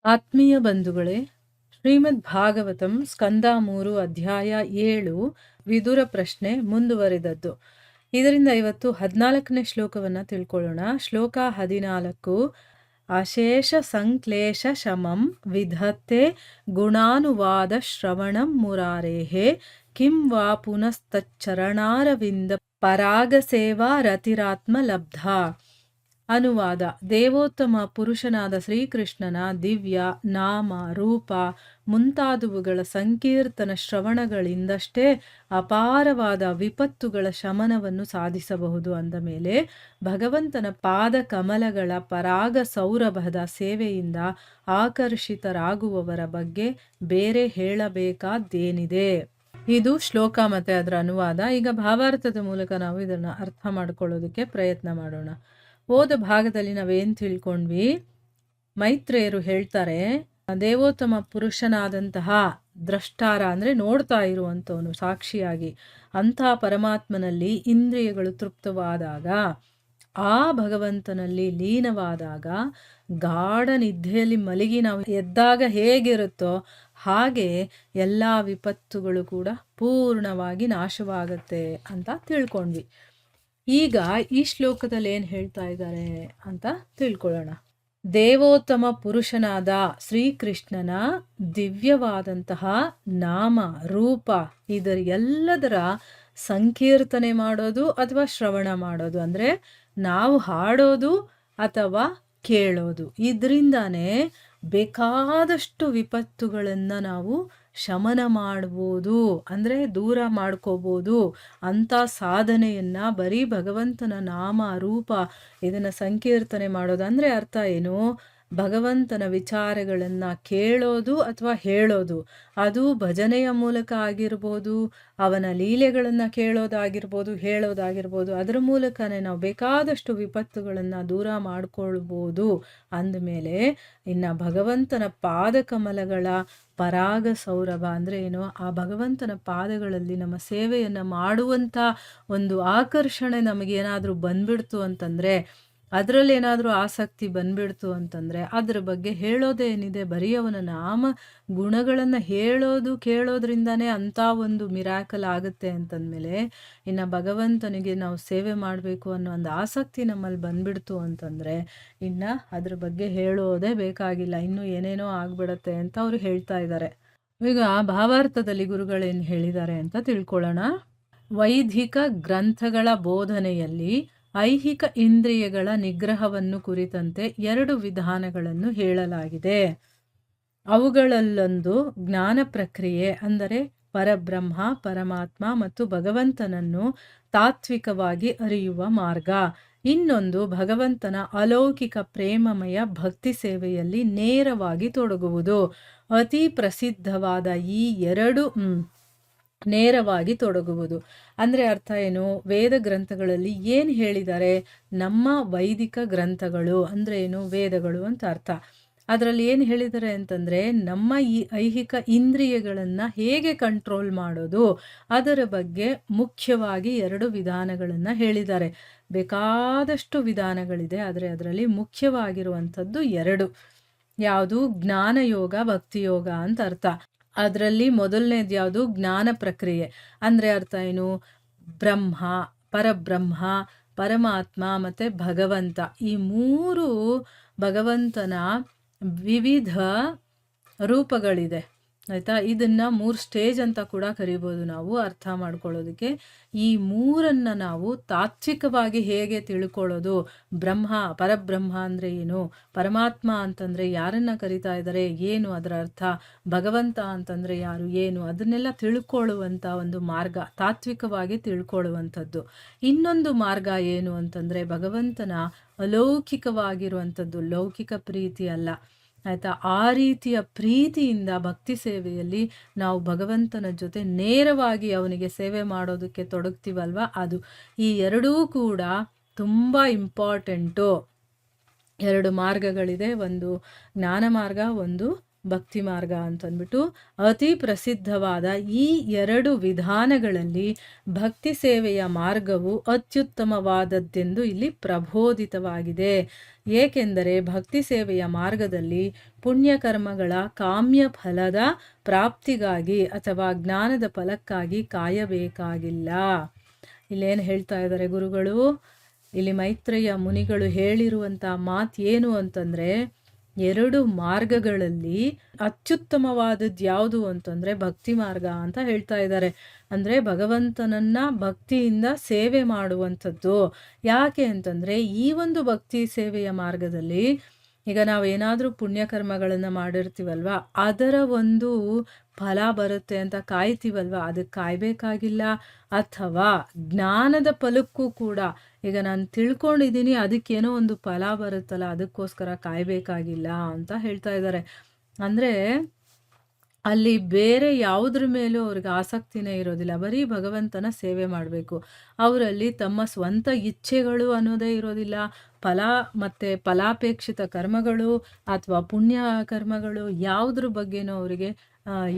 ಆತ್ಮೀಯ ಬಂಧುಗಳೇ, ಶ್ರೀಮದ್ ಭಾಗವತಂ ಸ್ಕಂದ 3 ಅಧ್ಯಾಯ 7 ವಿದುರ ಪ್ರಶ್ನೆ ಮುಂದುವರಿದದ್ದು. ಇದರಿಂದ ಇವತ್ತು 14ನೇ ಶ್ಲೋಕವನ್ನು ತಿಳ್ಕೊಳ್ಳೋಣ. ಶ್ಲೋಕ 14. ಅಶೇಷ ಸಂಕ್ಲೇಶ ಶಮಂ ವಿಧತ್ತೆ ಗುಣಾನುವಾದ ಶ್ರವಣಂ ಮುರಾರೇಹೇ ಕಿಂ ವಾ ಪುನಸ್ತಚ್ಚರಣಾರವಿಂದ ಪರಾಗಸೇವಾ ರತಿರಾತ್ಮ ಲಬ್ಧ. ಅನುವಾದ: ದೇವೋತ್ತಮ ಪುರುಷನಾದ ಶ್ರೀಕೃಷ್ಣನ ದಿವ್ಯ ನಾಮ ರೂಪ ಮುಂತಾದವುಗಳ ಸಂಕೀರ್ತನ ಶ್ರವಣಗಳಿಂದಷ್ಟೇ ಅಪಾರವಾದ ವಿಪತ್ತುಗಳ ಶಮನವನ್ನು ಸಾಧಿಸಬಹುದು ಅಂದ ಮೇಲೆ ಭಗವಂತನ ಪಾದ ಕಮಲಗಳ ಪರಾಗ ಸೌರಭದ ಸೇವೆಯಿಂದ ಆಕರ್ಷಿತರಾಗುವವರ ಬಗ್ಗೆ ಬೇರೆ ಹೇಳಬೇಕಾದ್ದೇನಿದೆ. ಇದು ಶ್ಲೋಕ ಮತ್ತೆ ಅದರ ಅನುವಾದ. ಈಗ ಭಾವಾರ್ಥದ ಮೂಲಕ ನಾವು ಇದನ್ನು ಅರ್ಥ ಮಾಡ್ಕೊಳ್ಳೋದಕ್ಕೆ ಪ್ರಯತ್ನ ಮಾಡೋಣ. ಹೋದ ಭಾಗದಲ್ಲಿ ನಾವೇನು ತಿಳ್ಕೊಂಡ್ವಿ? ಮೈತ್ರೇಯರು ಹೇಳ್ತಾರೆ, ದೇವೋತ್ತಮ ಪುರುಷನಾದಂತಹ ದ್ರಷ್ಟಾರ ಅಂದರೆ ನೋಡ್ತಾ ಇರುವಂಥವನು ಸಾಕ್ಷಿಯಾಗಿ ಅಂಥ ಪರಮಾತ್ಮನಲ್ಲಿ ಇಂದ್ರಿಯಗಳು ತೃಪ್ತವಾದಾಗ, ಆ ಭಗವಂತನಲ್ಲಿ ಲೀನವಾದಾಗ, ಗಾಢ ನಿದ್ದೆಯಲ್ಲಿ ಮಲಗಿ ನಾವು ಎದ್ದಾಗ ಹೇಗಿರುತ್ತೋ ಹಾಗೆ ಎಲ್ಲ ವಿಪತ್ತುಗಳು ಕೂಡ ಪೂರ್ಣವಾಗಿ ನಾಶವಾಗತ್ತೆ ಅಂತ ತಿಳ್ಕೊಂಡ್ವಿ. ಈಗ ಈ ಶ್ಲೋಕದಲ್ಲಿ ಏನು ಹೇಳ್ತಾ ಇದ್ದಾರೆ ಅಂತ ತಿಳ್ಕೊಳ್ಳೋಣ. ದೇವೋತ್ತಮ ಪುರುಷನಾದ ಶ್ರೀಕೃಷ್ಣನ ದಿವ್ಯವಾದಂತಹ ನಾಮ ರೂಪ ಇದರ ಎಲ್ಲದರ ಸಂಕೀರ್ತನೆ ಮಾಡೋದು ಅಥವಾ ಶ್ರವಣ ಮಾಡೋದು, ಅಂದರೆ ನಾವು ಹಾಡೋದು ಅಥವಾ ಕೇಳೋದು, ಇದರಿಂದಾನೇ ಬೇಕಾದಷ್ಟು ವಿಪತ್ತುಗಳನ್ನು ನಾವು ಶಮನ ಮಾಡ್ಬೋದು, ಅಂದರೆ ದೂರ ಮಾಡ್ಕೋಬೋದು. ಅಂಥ ಸಾಧನೆಯನ್ನು ಬರೀ ಭಗವಂತನ ನಾಮ ರೂಪ ಇದನ್ನು ಸಂಕೀರ್ತನೆ ಮಾಡೋದು ಅಂದರೆ ಅರ್ಥ ಏನು? ಭಗವಂತನ ವಿಚಾರಗಳನ್ನು ಕೇಳೋದು ಅಥವಾ ಹೇಳೋದು, ಅದು ಭಜನೆಯ ಮೂಲಕ ಆಗಿರ್ಬೋದು, ಅವನ ಲೀಲೆಗಳನ್ನು ಕೇಳೋದಾಗಿರ್ಬೋದು, ಹೇಳೋದಾಗಿರ್ಬೋದು. ಅದರ ಮೂಲಕನೇ ನಾವು ಬೇಕಾದಷ್ಟು ವಿಪತ್ತುಗಳನ್ನು ದೂರ ಮಾಡ್ಕೊಳ್ಬೋದು. ಅಂದಮೇಲೆ ಇನ್ನು ಭಗವಂತನ ಪಾದಕಮಲಗಳ ಪರಾಗ ಸೌರಭ ಅಂದರೆ ಏನು? ಆ ಭಗವಂತನ ಪಾದಗಳಲ್ಲಿ ನಮ್ಮ ಸೇವೆಯನ್ನು ಮಾಡುವಂಥ ಒಂದು ಆಕರ್ಷಣೆ ನಮಗೇನಾದರೂ ಬಂದ್ಬಿಡ್ತು ಅಂತಂದರೆ, ಅದರಲ್ಲಿ ಏನಾದರೂ ಆಸಕ್ತಿ ಬಂದ್ಬಿಡ್ತು ಅಂತಂದರೆ ಅದರ ಬಗ್ಗೆ ಹೇಳೋದೇನಿದೆ? ಬರೀ ಅವನ ನಾಮ ಗುಣಗಳನ್ನು ಹೇಳೋದು ಕೇಳೋದ್ರಿಂದನೇ ಅಂಥ ಒಂದು ಮಿರಾಕಲ್ ಆಗುತ್ತೆ ಅಂತಂದಮೇಲೆ ಇನ್ನು ಭಗವಂತನಿಗೆ ನಾವು ಸೇವೆ ಮಾಡಬೇಕು ಅನ್ನೋ ಒಂದು ಆಸಕ್ತಿ ನಮ್ಮಲ್ಲಿ ಬಂದ್ಬಿಡ್ತು ಅಂತಂದರೆ ಇನ್ನು ಅದ್ರ ಬಗ್ಗೆ ಹೇಳೋದೇ ಬೇಕಾಗಿಲ್ಲ, ಇನ್ನೂ ಏನೇನೋ ಆಗ್ಬಿಡತ್ತೆ ಅಂತ ಅವರು ಹೇಳ್ತಾ ಇದ್ದಾರೆ. ಈಗ ಭಾವಾರ್ಥದಲ್ಲಿ ಗುರುಗಳೇನು ಹೇಳಿದ್ದಾರೆ ಅಂತ ತಿಳ್ಕೊಳ್ಳೋಣ. ವೈದಿಕ ಗ್ರಂಥಗಳ ಬೋಧನೆಯಲ್ಲಿ ಐಹಿಕ ಇಂದ್ರಿಯಗಳ ನಿಗ್ರಹವನ್ನು ಕುರಿತಂತೆ 2 ವಿಧಾನಗಳನ್ನು ಹೇಳಲಾಗಿದೆ. ಅವುಗಳಲ್ಲೊಂದು ಜ್ಞಾನ ಪ್ರಕ್ರಿಯೆ, ಅಂದರೆ ಪರಬ್ರಹ್ಮ ಪರಮಾತ್ಮ ಮತ್ತು ಭಗವಂತನನ್ನು ತಾತ್ವಿಕವಾಗಿ ಅರಿಯುವ ಮಾರ್ಗ. ಇನ್ನೊಂದು ಭಗವಂತನ ಅಲೌಕಿಕ ಪ್ರೇಮಮಯ ಭಕ್ತಿ ಸೇವೆಯಲ್ಲಿ ನೇರವಾಗಿ ತೊಡಗುವುದು. ಅತಿ ಪ್ರಸಿದ್ಧವಾದ ಈ 2 ನೇರವಾಗಿ ತೊಡಗುವುದು ಅಂದರೆ ಅರ್ಥ ಏನು? ವೇದ ಗ್ರಂಥಗಳಲ್ಲಿ ಏನು ಹೇಳಿದ್ದಾರೆ? ನಮ್ಮ ವೈದಿಕ ಗ್ರಂಥಗಳು ಅಂದರೆ ಏನು? ವೇದಗಳು ಅಂತ ಅರ್ಥ. ಅದರಲ್ಲಿ ಏನು ಹೇಳಿದ್ದಾರೆ ಅಂತಂದರೆ, ನಮ್ಮ ಈ ಐಹಿಕ ಇಂದ್ರಿಯಗಳನ್ನು ಹೇಗೆ ಕಂಟ್ರೋಲ್ ಮಾಡೋದು ಅದರ ಬಗ್ಗೆ ಮುಖ್ಯವಾಗಿ 2 ವಿಧಾನಗಳನ್ನು ಹೇಳಿದ್ದಾರೆ. ಬೇಕಾದಷ್ಟು ವಿಧಾನಗಳಿದೆ, ಆದರೆ ಅದರಲ್ಲಿ ಮುಖ್ಯವಾಗಿರುವಂಥದ್ದು 2. ಯಾವುದು? ಜ್ಞಾನಯೋಗ ಭಕ್ತಿಯೋಗ ಅಂತ ಅರ್ಥ. ಅದರಲ್ಲಿ ಮೊದಲನೇದು ಯಾವುದು? ಜ್ಞಾನ ಪ್ರಕ್ರಿಯೆ ಅಂದರೆ ಅರ್ಥ ಏನು? ಬ್ರಹ್ಮ, ಪರಬ್ರಹ್ಮ, ಪರಮಾತ್ಮ ಮತ್ತು ಭಗವಂತ, ಈ 3 ಭಗವಂತನ ವಿವಿಧ ರೂಪಗಳಿದೆ, ಆಯಿತಾ? ಇದನ್ನು 3 ಸ್ಟೇಜ್ ಅಂತ ಕೂಡ ಕರಿಬೋದು ನಾವು ಅರ್ಥ ಮಾಡ್ಕೊಳ್ಳೋದಕ್ಕೆ. ಈ 3ಅನ್ನು ನಾವು ತಾತ್ವಿಕವಾಗಿ ಹೇಗೆ ತಿಳ್ಕೊಳ್ಳೋದು? ಬ್ರಹ್ಮ, ಪರಬ್ರಹ್ಮ ಅಂದರೆ ಏನು? ಪರಮಾತ್ಮ ಅಂತಂದರೆ ಯಾರನ್ನು ಕರಿತಾ ಇದ್ದಾರೆ, ಏನು ಅದರ ಅರ್ಥ? ಭಗವಂತ ಅಂತಂದರೆ ಯಾರು, ಏನು? ಅದನ್ನೆಲ್ಲ ತಿಳ್ಕೊಳ್ಳುವಂಥ ಒಂದು ಮಾರ್ಗ, ತಾತ್ವಿಕವಾಗಿ ತಿಳ್ಕೊಳ್ಳುವಂಥದ್ದು. ಇನ್ನೊಂದು ಮಾರ್ಗ ಏನು ಅಂತಂದರೆ ಭಗವಂತನ ಅಲೌಕಿಕವಾಗಿರುವಂಥದ್ದು, ಲೌಕಿಕ ಪ್ರೀತಿ ಅಲ್ಲ, ಆಯಿತಾ? ಆ ರೀತಿಯ ಪ್ರೀತಿಯಿಂದ ಭಕ್ತಿ ಸೇವೆಯಲ್ಲಿ ನಾವು ಭಗವಂತನ ಜೊತೆ ನೇರವಾಗಿ ಅವನಿಗೆ ಸೇವೆ ಮಾಡೋದಕ್ಕೆ ತೊಡಗ್ತೀವಲ್ವ, ಅದು. ಈ 2 ಕೂಡ ತುಂಬ ಇಂಪಾರ್ಟೆಂಟು. 2 ಮಾರ್ಗಗಳಿದೆ, ಒಂದು ಜ್ಞಾನ ಮಾರ್ಗ, ಒಂದು ಭಕ್ತಿ ಮಾರ್ಗ ಅಂತಂದ್ಬಿಟ್ಟು. ಅತಿ ಪ್ರಸಿದ್ಧವಾದ ಈ 2 ವಿಧಾನಗಳಲ್ಲಿ ಭಕ್ತಿ ಸೇವೆಯ ಮಾರ್ಗವು ಅತ್ಯುತ್ತಮವಾದದ್ದೆಂದು ಇಲ್ಲಿ ಪ್ರಬೋಧಿತವಾಗಿದೆ. ಏಕೆಂದರೆ ಭಕ್ತಿ ಸೇವೆಯ ಮಾರ್ಗದಲ್ಲಿ ಪುಣ್ಯಕರ್ಮಗಳ ಕಾಮ್ಯ ಫಲದ ಪ್ರಾಪ್ತಿಗಾಗಿ ಅಥವಾ ಜ್ಞಾನದ ಫಲಕ್ಕಾಗಿ ಕಾಯಬೇಕಾಗಿಲ್ಲ. ಇಲ್ಲೇನು ಹೇಳ್ತಾ ಇದ್ದಾರೆ ಗುರುಗಳು, ಇಲ್ಲಿ ಮೈತ್ರೇಯ ಮುನಿಗಳು ಹೇಳಿರುವಂಥ ಮಾತು ಏನು ಅಂತಂದರೆ, 2 ಮಾರ್ಗಗಳಲ್ಲಿ ಅತ್ಯುತ್ತಮವಾದದ್ದು ಯಾವುದು ಅಂತಂದರೆ ಭಕ್ತಿ ಮಾರ್ಗ ಅಂತ ಹೇಳ್ತಾ ಇದ್ದಾರೆ. ಅಂದರೆ ಭಗವಂತನನ್ನು ಭಕ್ತಿಯಿಂದ ಸೇವೆ ಮಾಡುವಂಥದ್ದು. ಯಾಕೆ ಅಂತಂದರೆ ಈ ಒಂದು ಭಕ್ತಿ ಸೇವೆಯ ಮಾರ್ಗದಲ್ಲಿ ಈಗ ನಾವು ಏನಾದರೂ ಪುಣ್ಯಕರ್ಮಗಳನ್ನು ಮಾಡಿರ್ತೀವಲ್ವ, ಅದರ ಒಂದು ಫಲ ಬರುತ್ತೆ ಅಂತ ಕಾಯ್ತೀವಲ್ವ, ಅದಕ್ಕೆ ಕಾಯಬೇಕಾಗಿಲ್ಲ. ಅಥವಾ ಜ್ಞಾನದ ಫಲಕ್ಕೂ ಕೂಡ ಈಗ ನಾನು ತಿಳ್ಕೊಂಡಿದ್ದೀನಿ, ಅದಕ್ಕೇನೋ ಒಂದು ಫಲ ಬರುತ್ತಲ್ಲ, ಅದಕ್ಕೋಸ್ಕರ ಕಾಯಬೇಕಾಗಿಲ್ಲ ಅಂತ ಹೇಳ್ತಾ ಇದ್ದಾರೆ. ಅಂದರೆ ಅಲ್ಲಿ ಬೇರೆ ಯಾವುದ್ರ ಮೇಲೂ ಅವ್ರಿಗೆ ಆಸಕ್ತಿನೇ ಇರೋದಿಲ್ಲ. ಬರೀ ಭಗವಂತನ ಸೇವೆ ಮಾಡಬೇಕು. ಅವರಲ್ಲಿ ತಮ್ಮ ಸ್ವಂತ ಇಚ್ಛೆಗಳು ಅನ್ನೋದೇ ಇರೋದಿಲ್ಲ. ಫಲ ಮತ್ತು ಫಲಾಪೇಕ್ಷಿತ ಕರ್ಮಗಳು ಅಥವಾ ಪುಣ್ಯ ಕರ್ಮಗಳು ಯಾವುದ್ರ ಬಗ್ಗೆನೂ ಅವರಿಗೆ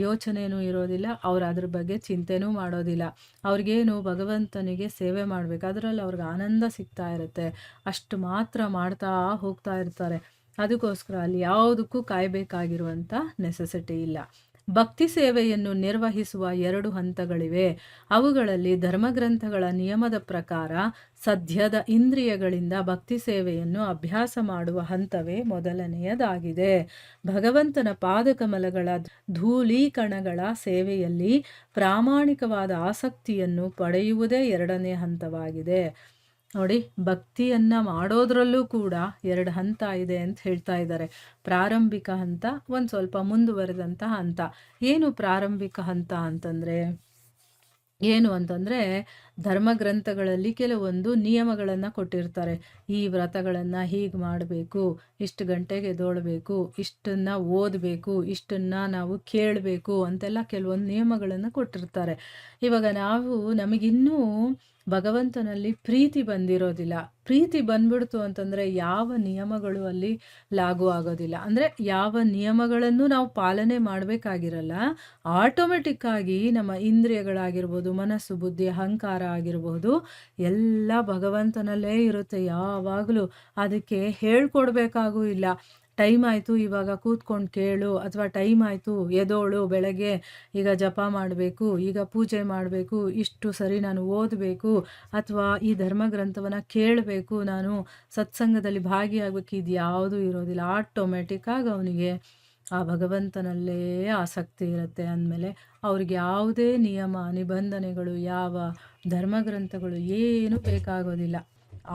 ಯೋಚನೆಯೂ ಇರೋದಿಲ್ಲ. ಅವ್ರು ಅದ್ರ ಬಗ್ಗೆ ಚಿಂತೆನೂ ಮಾಡೋದಿಲ್ಲ. ಅವ್ರಿಗೇನು ಭಗವಂತನಿಗೆ ಸೇವೆ ಮಾಡಬೇಕು, ಅದರಲ್ಲಿ ಅವ್ರಿಗೆ ಆನಂದ ಸಿಗ್ತಾ ಇರುತ್ತೆ. ಅಷ್ಟು ಮಾತ್ರ ಮಾಡ್ತಾ ಹೋಗ್ತಾ ಇರ್ತಾರೆ. ಅದಕ್ಕೋಸ್ಕರ ಅಲ್ಲಿ ಯಾವುದಕ್ಕೂ ಕಾಯಬೇಕಾಗಿರುವಂಥ ನೆಸೆಸಿಟಿ ಇಲ್ಲ. ಭಕ್ತಿ ಸೇವೆಯನ್ನು ನಿರ್ವಹಿಸುವ 2 ಹಂತಗಳಿವೆ. ಅವುಗಳಲ್ಲಿ ಧರ್ಮಗ್ರಂಥಗಳ ನಿಯಮದ ಪ್ರಕಾರ ಸದ್ಯದ ಇಂದ್ರಿಯಗಳಿಂದ ಭಕ್ತಿ ಸೇವೆಯನ್ನು ಅಭ್ಯಾಸ ಮಾಡುವ ಹಂತವೇ ಮೊದಲನೆಯದಾಗಿದೆ. ಭಗವಂತನ ಪಾದಕಮಲಗಳ ಧೂಳೀಕಣಗಳ ಸೇವೆಯಲ್ಲಿ ಪ್ರಾಮಾಣಿಕವಾದ ಆಸಕ್ತಿಯನ್ನು ಪಡೆಯುವುದೇ 2ನೇ ಹಂತವಾಗಿದೆ. ನೋಡಿ, ಭಕ್ತಿಯನ್ನು ಮಾಡೋದ್ರಲ್ಲೂ ಕೂಡ 2 ಹಂತ ಇದೆ ಅಂತ ಹೇಳ್ತಾ ಇದ್ದಾರೆ. ಪ್ರಾರಂಭಿಕ ಹಂತ, ಒಂದು ಸ್ವಲ್ಪ ಮುಂದುವರೆದಂಥ ಹಂತ. ಏನು ಪ್ರಾರಂಭಿಕ ಹಂತ ಅಂತಂದರೆ ಏನು ಅಂತಂದರೆ, ಧರ್ಮಗ್ರಂಥಗಳಲ್ಲಿ ಕೆಲವೊಂದು ನಿಯಮಗಳನ್ನು ಕೊಟ್ಟಿರ್ತಾರೆ. ಈ ವ್ರತಗಳನ್ನು ಹೀಗೆ ಮಾಡಬೇಕು, ಇಷ್ಟು ಗಂಟೆಗೆ ಎದ್ದೇಳಬೇಕು, ಇಷ್ಟನ್ನು ಓದಬೇಕು, ಇಷ್ಟನ್ನು ನಾವು ಕೇಳಬೇಕು ಅಂತೆಲ್ಲ ಕೆಲವೊಂದು ನಿಯಮಗಳನ್ನು ಕೊಟ್ಟಿರ್ತಾರೆ. ಇವಾಗ ನಮಗಿನ್ನೂ ಭಗವಂತನಲ್ಲಿ ಪ್ರೀತಿ ಬಂದಿರೋದಿಲ್ಲ. ಪ್ರೀತಿ ಬಂದ್ಬಿಡ್ತು ಅಂತಂದರೆ ಯಾವ ನಿಯಮಗಳು ಅಲ್ಲಿ ಲಾಗೂ ಆಗೋದಿಲ್ಲ. ಅಂದರೆ ಯಾವ ನಿಯಮಗಳನ್ನು ನಾವು ಪಾಲನೆ ಮಾಡಬೇಕಾಗಿರಲ್ಲ. ಆಟೋಮೆಟಿಕ್ಕಾಗಿ ನಮ್ಮ ಇಂದ್ರಿಯಗಳಾಗಿರ್ಬೋದು, ಮನಸ್ಸು, ಬುದ್ಧಿ, ಅಹಂಕಾರ ಆಗಿರಬಹುದು, ಎಲ್ಲ ಭಗವಂತನಲ್ಲೇ ಇರುತ್ತೆ ಯಾವಾಗಲೂ. ಅದಕ್ಕೆ ಹೇಳ್ಕೊಡ್ಬೇಕಾಗೂ ಇಲ್ಲ. ಟೈಮ್ ಆಯಿತು ಇವಾಗ ಕೂತ್ಕೊಂಡು ಕೇಳು, ಅಥವಾ ಟೈಮ್ ಆಯಿತು ಎದೋಳು, ಬೆಳಗ್ಗೆ ಈಗ ಜಪ ಮಾಡಬೇಕು, ಈಗ ಪೂಜೆ ಮಾಡಬೇಕು, ಇಷ್ಟು ಸರಿ ನಾನು ಓದಬೇಕು, ಅಥವಾ ಈ ಧರ್ಮಗ್ರಂಥವನ್ನು ಕೇಳಬೇಕು, ನಾನು ಸತ್ಸಂಗದಲ್ಲಿ ಭಾಗಿಯಾಗಬೇಕು, ಇದು ಯಾವುದೂ ಇರೋದಿಲ್ಲ. ಆಟೋಮೆಟಿಕ್ಕಾಗಿ ಅವನಿಗೆ ಆ ಭಗವಂತನಲ್ಲೇ ಆಸಕ್ತಿ ಇರುತ್ತೆ. ಅಂದಮೇಲೆ ಅವ್ರಿಗೆ ಯಾವುದೇ ನಿಯಮ ನಿಬಂಧನೆಗಳು, ಯಾವ ಧರ್ಮಗ್ರಂಥಗಳು ಏನೂ ಬೇಕಾಗೋದಿಲ್ಲ.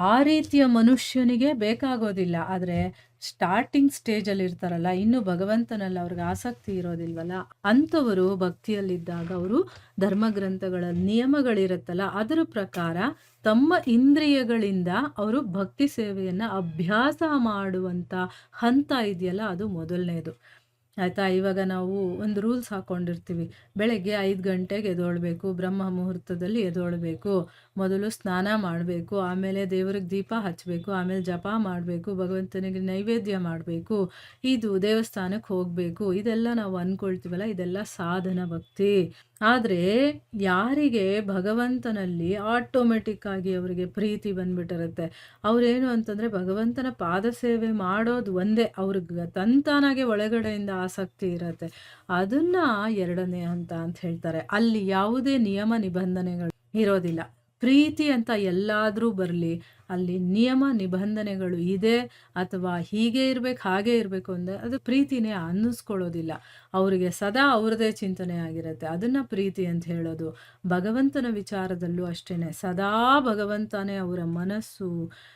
ಆ ರೀತಿಯ ಮನುಷ್ಯನಿಗೆ ಬೇಕಾಗೋದಿಲ್ಲ. ಆದರೆ ಸ್ಟಾರ್ಟಿಂಗ್ ಸ್ಟೇಜಲ್ಲಿ ಇರ್ತಾರಲ್ಲ, ಇನ್ನೂ ಭಗವಂತನಲ್ಲಿ ಅವ್ರಿಗೆ ಆಸಕ್ತಿ ಇರೋದಿಲ್ವಲ್ಲ, ಅಂಥವರು ಭಕ್ತಿಯಲ್ಲಿದ್ದಾಗ ಅವರು ಧರ್ಮಗ್ರಂಥಗಳ ನಿಯಮಗಳಿರುತ್ತಲ್ಲ, ಅದರ ಪ್ರಕಾರ ತಮ್ಮ ಇಂದ್ರಿಯಗಳಿಂದ ಅವರು ಭಕ್ತಿ ಸೇವೆಯನ್ನು ಅಭ್ಯಾಸ ಮಾಡುವಂಥ ಹಂತ ಇದೆಯಲ್ಲ, ಅದು ಮೊದಲನೇದು. ಆಯಿತಾ. ಇವಾಗ ನಾವು ಒಂದು ರೂಲ್ಸ್ ಹಾಕ್ಕೊಂಡಿರ್ತೀವಿ. ಬೆಳಗ್ಗೆ 5 ಗಂಟೆಗೆ ಎದ್ದೇಳಬೇಕು, ಬ್ರಹ್ಮ ಮುಹೂರ್ತದಲ್ಲಿ ಎದ್ದೇಳಬೇಕು, ಮೊದಲು ಸ್ನಾನ ಮಾಡಬೇಕು, ಆಮೇಲೆ ದೇವರಿಗೆ ದೀಪ ಹಚ್ಚಬೇಕು, ಆಮೇಲೆ ಜಪ ಮಾಡಬೇಕು, ಭಗವಂತನಿಗೆ ನೈವೇದ್ಯ ಮಾಡಬೇಕು, ಇದು ದೇವಸ್ಥಾನಕ್ಕೆ ಹೋಗಬೇಕು, ಇದೆಲ್ಲ ನಾವು ಅಂದ್ಕೊಳ್ತೀವಲ್ಲ, ಇದೆಲ್ಲ ಸಾಧನ ಭಕ್ತಿ. ಆದರೆ ಯಾರಿಗೆ ಭಗವಂತನಲ್ಲಿ ಆಟೋಮೆಟಿಕ್ಕಾಗಿ ಅವರಿಗೆ ಪ್ರೀತಿ ಬಂದ್ಬಿಟ್ಟಿರುತ್ತೆ, ಅವರೇನು ಅಂತಂದರೆ ಭಗವಂತನ ಪಾದ ಸೇವೆ ಮಾಡೋದು ಒಂದೇ, ಅವ್ರಿಗೆ ತಂತಾನಾಗೆ ಒಳಗಡೆಯಿಂದ ಆಸಕ್ತಿ ಇರುತ್ತೆ. ಅದನ್ನು 2ನೇ ಹಂತ ಅಂತ ಹೇಳ್ತಾರೆ. ಅಲ್ಲಿ ಯಾವುದೇ ನಿಯಮ ನಿಬಂಧನೆಗಳು ಇರೋದಿಲ್ಲ. ಪ್ರೀತಿ ಅಂತ ಎಲ್ಲಾದರೂ ಬರಲಿ, ಅಲ್ಲಿ ನಿಯಮ ನಿಬಂಧನೆಗಳು ಇದೆ ಅಥವಾ ಹೀಗೆ ಇರಬೇಕು ಹಾಗೆ ಇರಬೇಕು ಅಂದರೆ ಅದು ಪ್ರೀತಿನೇ ಅನ್ನಿಸ್ಕೊಳ್ಳೋದಿಲ್ಲ. ಅವರಿಗೆ ಸದಾ ಅವ್ರದ್ದೇ ಚಿಂತನೆ ಆಗಿರುತ್ತೆ. ಅದನ್ನು ಪ್ರೀತಿ ಅಂತ ಹೇಳೋದು. ಭಗವಂತನ ವಿಚಾರದಲ್ಲೂ ಅಷ್ಟೇ, ಸದಾ ಭಗವಂತನೇ ಅವರ ಮನಸ್ಸು,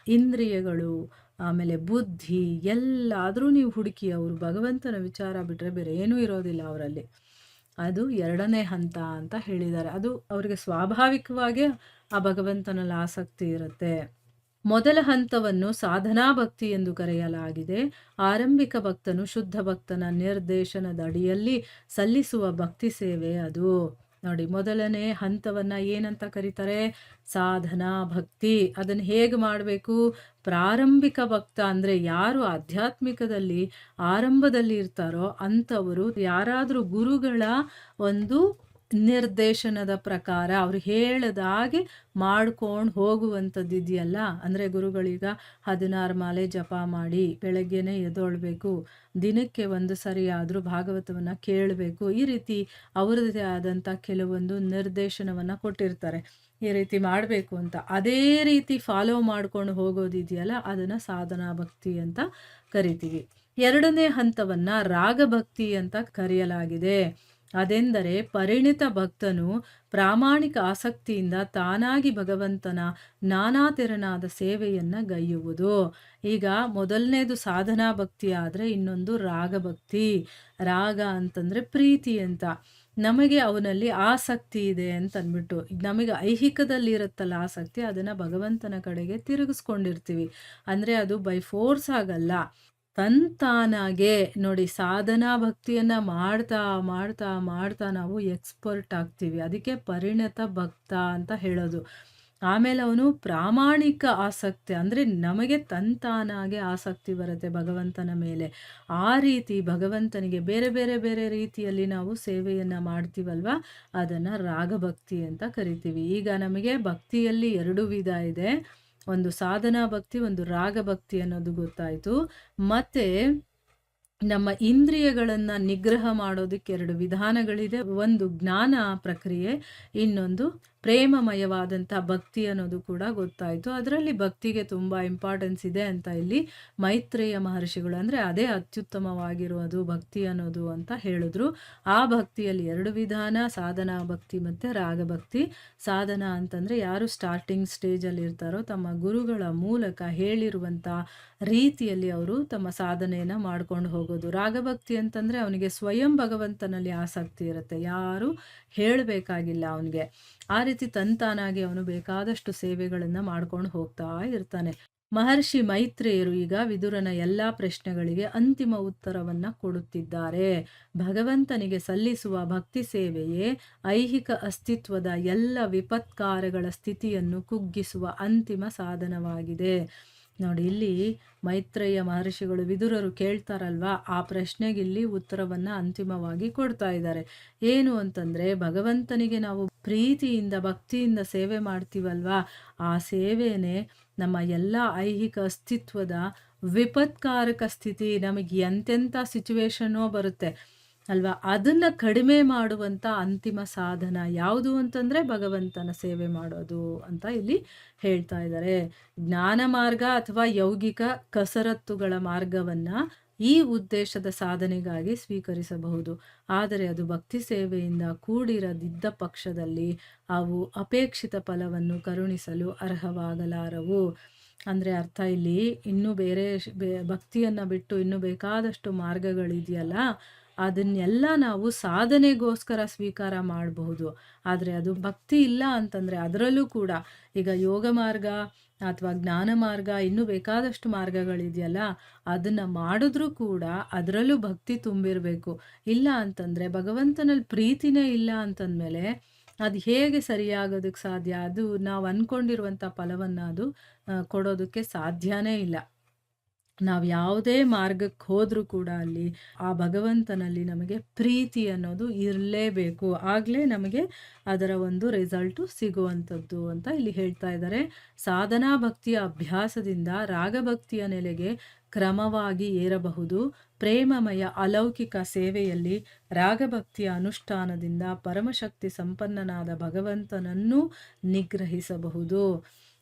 ಇಂದ್ರಿಯಗಳು, ಆಮೇಲೆ ಬುದ್ಧಿ ಎಲ್ಲಾದರೂ ನೀವು ಹುಡುಕಿ, ಅವರು ಭಗವಂತನ ವಿಚಾರ ಬಿಟ್ಟರೆ ಬೇರೆ ಏನೂ ಇರೋದಿಲ್ಲ ಅವರಲ್ಲಿ. ಅದು 2ನೇ ಹಂತ ಅಂತ ಹೇಳಿದ್ದಾರೆ. ಅದು ಅವರಿಗೆ ಸ್ವಾಭಾವಿಕವಾಗಿ ಆ ಭಗವಂತನಲ್ಲಿ ಆಸಕ್ತಿ ಇರುತ್ತೆ. ಮೊದಲ ಹಂತವನ್ನು ಸಾಧನಾ ಭಕ್ತಿ ಎಂದು ಕರೆಯಲಾಗಿದೆ. ಆರಂಭಿಕ ಭಕ್ತನು ಶುದ್ಧ ಭಕ್ತನ ನಿರ್ದೇಶನದ ಅಡಿಯಲ್ಲಿ ಸಲ್ಲಿಸುವ ಭಕ್ತಿ ಸೇವೆ ಅದು. ನೋಡಿ, ಮೊದಲನೇ ಹಂತವನ್ನ ಏನಂತ ಕರೀತಾರೆ? ಸಾಧನಾ ಭಕ್ತಿ. ಅದನ್ನು ಹೇಗೆ ಮಾಡಬೇಕು? ಪ್ರಾರಂಭಿಕ ಭಕ್ತ ಅಂದರೆ ಯಾರು ಆಧ್ಯಾತ್ಮಿಕದಲ್ಲಿ ಆರಂಭದಲ್ಲಿ ಇರ್ತಾರೋ ಅಂಥವರು ಯಾರಾದರೂ ಗುರುಗಳ ಒಂದು ನಿರ್ದೇಶನದ ಪ್ರಕಾರ ಅವ್ರು ಹೇಳಿದ ಹಾಗೆ ಮಾಡ್ಕೊಂಡು ಹೋಗುವಂಥದ್ದು ಇದೆಯಲ್ಲ, ಅಂದರೆ ಗುರುಗಳೀಗ 16 ಮಾಲೆ ಜಪ ಮಾಡಿ ಬೆಳಗ್ಗೆನೇ ಎದ್ದೊಳ್ಬೇಕು, ದಿನಕ್ಕೆ ಒಂದು ಸರಿ ಆದರೂ ಭಾಗವತವನ್ನು ಕೇಳಬೇಕು, ಈ ರೀತಿ ಅವರದ್ದೇ ಆದಂಥ ಕೆಲವೊಂದು ನಿರ್ದೇಶನವನ್ನು ಕೊಟ್ಟಿರ್ತಾರೆ, ಈ ರೀತಿ ಮಾಡಬೇಕು ಅಂತ. ಅದೇ ರೀತಿ ಫಾಲೋ ಮಾಡ್ಕೊಂಡು ಹೋಗೋದಿದೆಯಲ್ಲ, ಅದನ್ನು ಸಾಧನಾ ಭಕ್ತಿ ಅಂತ ಕರಿತೀವಿ. ಎರಡನೇ ಹಂತವನ್ನು ರಾಗಭಕ್ತಿ ಅಂತ ಕರೆಯಲಾಗಿದೆ. ಅದೆಂದರೆ ಪರಿಣಿತ ಭಕ್ತನು ಪ್ರಾಮಾಣಿಕ ಆಸಕ್ತಿಯಿಂದ ತಾನಾಗಿ ಭಗವಂತನ ನಾನಾ ತೆರನಾದ ಸೇವೆಯನ್ನು ಗೈಯುವುದು. ಈಗ ಮೊದಲನೇದು ಸಾಧನಾ ಭಕ್ತಿ ಆದರೆ ಇನ್ನೊಂದು ರಾಗಭಕ್ತಿ. ರಾಗ ಅಂತಂದರೆ ಪ್ರೀತಿ ಅಂತ. ನಮಗೆ ಅವನಲ್ಲಿ ಆಸಕ್ತಿ ಇದೆ ಅಂತ ಅಂದ್ಬಿಟ್ಟು, ನಮಗೆ ಐಹಿಕದಲ್ಲಿ ಇರುತ್ತಲ್ಲ ಆಸಕ್ತಿ, ಅದನ್ನು ಭಗವಂತನ ಕಡೆಗೆ ತಿರುಗಿಸ್ಕೊಂಡಿರ್ತೀವಿ. ಅಂದರೆ ಅದು ಬೈ ಫೋರ್ಸ್ ಆಗಲ್ಲ, ತಂತಾನಾಗೆ. ನೋಡಿ, ಸಾಧನಾ ಭಕ್ತಿಯನ್ನ ಮಾಡ್ತಾ ಮಾಡ್ತಾ ಮಾಡ್ತಾ ನಾವು ಎಕ್ಸ್ಪರ್ಟ್ ಆಗ್ತೀವಿ, ಅದಕ್ಕೆ ಪರಿಣತ ಭಕ್ತ ಅಂತ ಹೇಳೋದು. ಆಮೇಲೆ ಅವನು ಪ್ರಾಮಾಣಿಕ ಆಸಕ್ತಿ, ಅಂದರೆ ನಮಗೆ ತಂತಾನಾಗೆ ಆಸಕ್ತಿ ಬರುತ್ತೆ ಭಗವಂತನ ಮೇಲೆ. ಆ ರೀತಿ ಭಗವಂತನಿಗೆ ಬೇರೆ ಬೇರೆ ಬೇರೆ ರೀತಿಯಲ್ಲಿ ನಾವು ಸೇವೆಯನ್ನು ಮಾಡ್ತೀವಲ್ವ, ಅದನ್ನು ರಾಗಭಕ್ತಿ ಅಂತ ಕರಿತೀವಿ. ಈಗ ನಮಗೆ ಭಕ್ತಿಯಲ್ಲಿ 2 ವಿಧ ಇದೆ, ಒಂದು ಸಾಧನಾ ಭಕ್ತಿ, ಒಂದು ರಾಗಭಕ್ತಿ ಅನ್ನೋದು ಗೊತ್ತಾಯಿತು. ಮತ್ತು ನಮ್ಮ ಇಂದ್ರಿಯಗಳನ್ನು ನಿಗ್ರಹ ಮಾಡೋದಕ್ಕೆ 2 ವಿಧಾನಗಳಿದೆ. ಒಂದು ಜ್ಞಾನ ಪ್ರಕ್ರಿಯೆ, ಇನ್ನೊಂದು ಪ್ರೇಮಮಯವಾದಂಥ ಭಕ್ತಿ ಅನ್ನೋದು ಕೂಡ ಗೊತ್ತಾಯಿತು. ಅದರಲ್ಲಿ ಭಕ್ತಿಗೆ ತುಂಬ ಇಂಪಾರ್ಟೆನ್ಸ್ ಇದೆ ಅಂತ ಇಲ್ಲಿ ಮೈತ್ರೇಯ ಮಹರ್ಷಿಗಳು, ಅಂದರೆ ಅದೇ ಅತ್ಯುತ್ತಮವಾಗಿರೋದು ಭಕ್ತಿ ಅನ್ನೋದು ಅಂತ ಹೇಳಿದ್ರು. ಆ ಭಕ್ತಿಯಲ್ಲಿ 2 ವಿಧಾನ, ಸಾಧನಾ ಭಕ್ತಿ ಮತ್ತು ರಾಗಭಕ್ತಿ. ಸಾಧನ ಅಂತಂದರೆ ಯಾರು ಸ್ಟಾರ್ಟಿಂಗ್ ಸ್ಟೇಜಲ್ಲಿ ಇರ್ತಾರೋ ತಮ್ಮ ಗುರುಗಳ ಮೂಲಕ ಹೇಳಿರುವಂಥ ರೀತಿಯಲ್ಲಿ ಅವರು ತಮ್ಮ ಸಾಧನೆಯನ್ನು ಮಾಡ್ಕೊಂಡು ಹೋಗೋದು. ರಾಗಭಕ್ತಿ ಅಂತಂದರೆ ಅವನಿಗೆ ಸ್ವಯಂ ಭಗವಂತನಲ್ಲಿ ಆಸಕ್ತಿ ಇರುತ್ತೆ, ಯಾರು ಹೇಳಬೇಕಾಗಿಲ್ಲ ಅವನಿಗೆ. ಆ ರೀತಿ ತಂತಾನಾಗಿ ಅವನು ಬೇಕಾದಷ್ಟು ಸೇವೆಗಳನ್ನು ಮಾಡ್ಕೊಂಡು ಹೋಗ್ತಾ ಇರ್ತಾನೆ. ಮಹರ್ಷಿ ಮೈತ್ರೇಯರು ಈಗ ವಿದುರನ ಎಲ್ಲ ಪ್ರಶ್ನೆಗಳಿಗೆ ಅಂತಿಮ ಉತ್ತರವನ್ನು ಕೊಡುತ್ತಿದ್ದಾರೆ. ಭಗವಂತನಿಗೆ ಸಲ್ಲಿಸುವ ಭಕ್ತಿ ಸೇವೆಯೇ ಐಹಿಕ ಅಸ್ತಿತ್ವದ ಎಲ್ಲ ವಿಪತ್ಕಾರಗಳ ಸ್ಥಿತಿಯನ್ನು ಕುಗ್ಗಿಸುವ ಅಂತಿಮ ಸಾಧನವಾಗಿದೆ. ನೋಡಿ, ಇಲ್ಲಿ ಮೈತ್ರೇಯ ಮಹರ್ಷಿಗಳು ವಿದುರರು ಕೇಳ್ತಾರಲ್ವಾ, ಆ ಪ್ರಶ್ನೆಗೆ ಇಲ್ಲಿ ಉತ್ತರವನ್ನು ಅಂತಿಮವಾಗಿ ಕೊಡ್ತಾ ಇದ್ದಾರೆ. ಏನು ಅಂತಂದರೆ, ಭಗವಂತನಿಗೆ ನಾವು ಪ್ರೀತಿಯಿಂದ ಭಕ್ತಿಯಿಂದ ಸೇವೆ ಮಾಡ್ತೀವಲ್ವಾ, ಆ ಸೇವೆನೇ ನಮ್ಮ ಎಲ್ಲ ಐಹಿಕ ಅಸ್ತಿತ್ವದ ವಿಪತ್ಕಾರಕ ಸ್ಥಿತಿ, ನಮಗೆ ಎಂತೆಂಥ ಸಿಚುವೇಶನೋ ಬರುತ್ತೆ ಅಲ್ವಾ, ಅದನ್ನು ಕಡಿಮೆ ಮಾಡುವಂಥ ಅಂತಿಮ ಸಾಧನ ಯಾವುದು ಅಂತಂದರೆ ಭಗವಂತನ ಸೇವೆ ಮಾಡೋದು ಅಂತ ಇಲ್ಲಿ ಹೇಳ್ತಾ ಇದ್ದಾರೆ. ಜ್ಞಾನ ಮಾರ್ಗ ಅಥವಾ ಯೌಗಿಕ ಕಸರತ್ತುಗಳ ಮಾರ್ಗವನ್ನು ಈ ಉದ್ದೇಶದ ಸಾಧನೆಗಾಗಿ ಸ್ವೀಕರಿಸಬಹುದು. ಆದರೆ ಅದು ಭಕ್ತಿ ಸೇವೆಯಿಂದ ಕೂಡಿರದಿದ್ದ ಪಕ್ಷದಲ್ಲಿ ಅವು ಅಪೇಕ್ಷಿತ ಫಲವನ್ನು ಕರುಣಿಸಲು ಅರ್ಹವಾಗಲಾರವು. ಅಂದರೆ ಅರ್ಥ ಇಲ್ಲಿ ಇನ್ನೂ ಬೇರೆ ಭಕ್ತಿಯನ್ನು ಬಿಟ್ಟು ಇನ್ನೂ ಬೇಕಾದಷ್ಟು ಮಾರ್ಗಗಳಿದೆಯಲ್ಲ, ಅದನ್ನೆಲ್ಲ ನಾವು ಸಾಧನೆಗೋಸ್ಕರ ಸ್ವೀಕಾರ ಮಾಡಬಹುದು. ಆದರೆ ಅದು ಭಕ್ತಿ ಇಲ್ಲ ಅಂತಂದರೆ ಅದರಲ್ಲೂ ಕೂಡ ಈಗ ಯೋಗ ಮಾರ್ಗ ಅಥವಾ ಜ್ಞಾನ ಮಾರ್ಗ ಇನ್ನೂ ಬೇಕಾದಷ್ಟು ಮಾರ್ಗಗಳಿದೆಯಲ್ಲ, ಅದನ್ನು ಮಾಡಿದ್ರೂ ಕೂಡ ಅದರಲ್ಲೂ ಭಕ್ತಿ ತುಂಬಿರಬೇಕು. ಇಲ್ಲ ಅಂತಂದರೆ ಭಗವಂತನಲ್ಲಿ ಪ್ರೀತಿನೇ ಇಲ್ಲ ಅಂತಂದಮೇಲೆ ಅದು ಹೇಗೆ ಸರಿಯಾಗೋದಕ್ಕೆ ಸಾಧ್ಯ? ಅದು ನಾವು ಅಂದ್ಕೊಂಡಿರುವಂಥ ಫಲವನ್ನು ಅದು ಕೊಡೋದಕ್ಕೆ ಸಾಧ್ಯನೇ ಇಲ್ಲ. ನಾವು ಯಾವುದೇ ಮಾರ್ಗಕ್ಕೆ ಹೋದರೂ ಕೂಡ ಅಲ್ಲಿ ಆ ಭಗವಂತನಲ್ಲಿ ನಮಗೆ ಪ್ರೀತಿ ಅನ್ನೋದು ಇರಲೇಬೇಕು, ಆಗಲೇ ನಮಗೆ ಅದರ ಒಂದು ರಿಸಲ್ಟು ಸಿಗುವಂಥದ್ದು ಅಂತ ಇಲ್ಲಿ ಹೇಳ್ತಾ ಇದ್ದಾರೆ. ಸಾಧನಾ ಭಕ್ತಿಯ ಅಭ್ಯಾಸದಿಂದ ರಾಗಭಕ್ತಿಯ ನೆಲೆಗೆ ಕ್ರಮವಾಗಿ ಏರಬಹುದು. ಪ್ರೇಮಮಯ ಅಲೌಕಿಕ ಸೇವೆಯಲ್ಲಿ ರಾಗಭಕ್ತಿಯ ಅನುಷ್ಠಾನದಿಂದ ಪರಮಶಕ್ತಿ ಸಂಪನ್ನನಾದ ಭಗವಂತನನ್ನು ನಿಗ್ರಹಿಸಬಹುದು.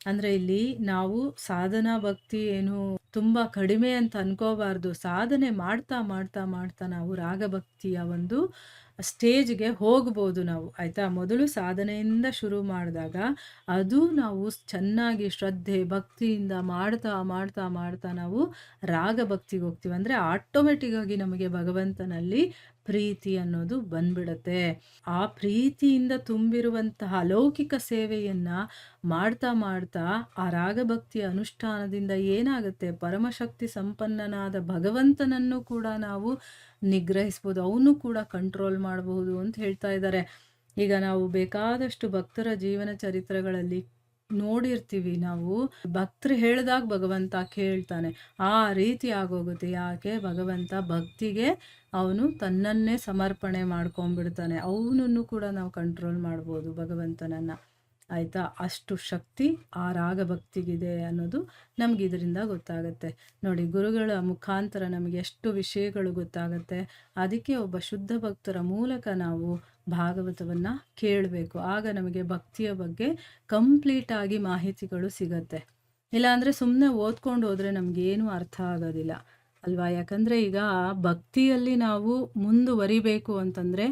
ಅಂದರೆ ಇಲ್ಲಿ ನಾವು ಸಾಧನಾ ಭಕ್ತಿ ಏನು ತುಂಬ ಕಡಿಮೆ ಅಂತ ಅನ್ಕೋಬಾರ್ದು. ಸಾಧನೆ ಮಾಡ್ತಾ ಮಾಡ್ತಾ ಮಾಡ್ತಾ ನಾವು ರಾಗಭಕ್ತಿಯ ಒಂದು ಸ್ಟೇಜ್ಗೆ ಹೋಗ್ಬೋದು ನಾವು, ಆಯಿತಾ. ಮೊದಲು ಸಾಧನೆಯಿಂದ ಶುರು ಮಾಡಿದಾಗ ಅದು ನಾವು ಚೆನ್ನಾಗಿ ಶ್ರದ್ಧೆ ಭಕ್ತಿಯಿಂದ ಮಾಡ್ತಾ ಮಾಡ್ತಾ ಮಾಡ್ತಾ ನಾವು ರಾಗಭಕ್ತಿಗೆ ಹೋಗ್ತೀವಿ. ಅಂದರೆ ಆಟೋಮೆಟಿಕ್ಕಾಗಿ ನಮಗೆ ಭಗವಂತನಲ್ಲಿ ಪ್ರೀತಿ ಅನ್ನೋದು ಬಂದ್ಬಿಡತ್ತೆ. ಆ ಪ್ರೀತಿಯಿಂದ ತುಂಬಿರುವಂತಹ ಅಲೌಕಿಕ ಸೇವೆಯನ್ನು ಮಾಡ್ತಾ ಮಾಡ್ತಾ ಆ ರಾಗಭಕ್ತಿಯ ಅನುಷ್ಠಾನದಿಂದ ಏನಾಗುತ್ತೆ, ಪರಮಶಕ್ತಿ ಸಂಪನ್ನನಾದ ಭಗವಂತನನ್ನು ಕೂಡ ನಾವು ನಿಗ್ರಹಿಸ್ಬೋದು, ಅವನು ಕೂಡ ಕಂಟ್ರೋಲ್ ಮಾಡಬಹುದು ಅಂತ ಹೇಳ್ತಾ ಇದ್ದಾರೆ. ಈಗ ನಾವು ಬೇಕಾದಷ್ಟು ಭಕ್ತರ ಜೀವನ ಚರಿತ್ರೆಗಳಲ್ಲಿ ನೋಡಿರ್ತೀವಿ ನಾವು. ಭಕ್ತರು ಹೇಳ್ದಾಗ ಭಗವಂತ ಕೇಳ್ತಾನೆ. ಆ ರೀತಿ ಆಗೋಗುತ್ತೆ. ಯಾಕೆ? ಭಗವಂತ ಭಕ್ತಿಗೆ ಅವನು ತನ್ನನ್ನೇ ಸಮರ್ಪಣೆ ಮಾಡ್ಕೊಂಡ್ಬಿಡ್ತಾನೆ. ಅವನನ್ನು ಕೂಡ ನಾವು ಕಂಟ್ರೋಲ್ ಮಾಡ್ಬೋದು ಭಗವಂತನನ್ನ. ಆಯಿತಾ? ಅಷ್ಟು ಶಕ್ತಿ ಆ ರಾಗ ಭಕ್ತಿಗಿದೆ ಅನ್ನೋದು ನಮ್ಗೆ ಇದರಿಂದ ಗೊತ್ತಾಗುತ್ತೆ. ನೋಡಿ, ಗುರುಗಳ ಮುಖಾಂತರ ನಮಗೆ ಎಷ್ಟು ವಿಷಯಗಳು ಗೊತ್ತಾಗುತ್ತೆ. ಅದಕ್ಕೆ ಒಬ್ಬ ಶುದ್ಧ ಭಕ್ತರ ಮೂಲಕ ನಾವು ಭಾಗವತವನ್ನು ಕೇಳಬೇಕು. ಆಗ ನಮಗೆ ಭಕ್ತಿಯ ಬಗ್ಗೆ ಕಂಪ್ಲೀಟಾಗಿ ಮಾಹಿತಿಗಳು ಸಿಗತ್ತೆ. ಇಲ್ಲಾಂದರೆ ಸುಮ್ಮನೆ ಓದ್ಕೊಂಡು ಹೋದರೆ ನಮಗೇನು ಅರ್ಥ ಆಗೋದಿಲ್ಲ ಅಲ್ವಾ? ಯಾಕಂದರೆ ಈಗ ಭಕ್ತಿಯಲ್ಲಿ ನಾವು ಮುಂದುವರಿಬೇಕು ಅಂತಂದರೆ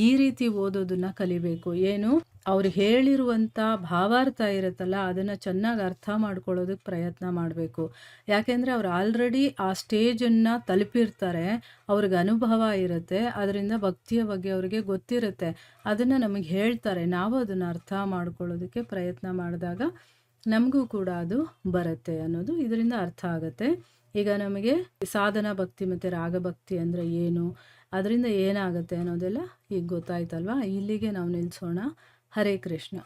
ಈ ರೀತಿ ಓದೋದನ್ನು ಕಲಿಬೇಕು. ಏನು? ಅವ್ರು ಹೇಳಿರುವಂಥ ಭಾವಾರ್ಥ ಇರುತ್ತಲ್ಲ, ಅದನ್ನು ಚೆನ್ನಾಗಿ ಅರ್ಥ ಮಾಡ್ಕೊಳ್ಳೋದಕ್ಕೆ ಪ್ರಯತ್ನ ಮಾಡಬೇಕು. ಯಾಕೆಂದರೆ ಅವ್ರು ಆಲ್ರೆಡಿ ಆ ಸ್ಟೇಜನ್ನು ತಲುಪಿರ್ತಾರೆ, ಅವ್ರಿಗೆ ಅನುಭವ ಇರುತ್ತೆ, ಅದರಿಂದ ಭಕ್ತಿಯ ಬಗ್ಗೆ ಅವ್ರಿಗೆ ಗೊತ್ತಿರುತ್ತೆ. ಅದನ್ನು ನಮಗೆ ಹೇಳ್ತಾರೆ, ನಾವು ಅದನ್ನು ಅರ್ಥ ಮಾಡ್ಕೊಳ್ಳೋದಕ್ಕೆ ಪ್ರಯತ್ನ ಮಾಡಿದಾಗ ನಮಗೂ ಕೂಡ ಅದು ಬರುತ್ತೆ ಅನ್ನೋದು ಇದರಿಂದ ಅರ್ಥ ಆಗುತ್ತೆ. ಈಗ ನಮಗೆ ಸಾಧನಾ ಭಕ್ತಿ ಮತ್ತು ರಾಗಭಕ್ತಿ ಅಂದರೆ ಏನು, ಅದರಿಂದ ಏನಾಗುತ್ತೆ ಅನ್ನೋದೆಲ್ಲ ಈಗ ಗೊತ್ತಾಯ್ತಲ್ವಾ? ಇಲ್ಲಿಗೆ ನಾವು ನಿಲ್ಲಿಸೋಣ. ಹರೇ ಕೃಷ್ಣ.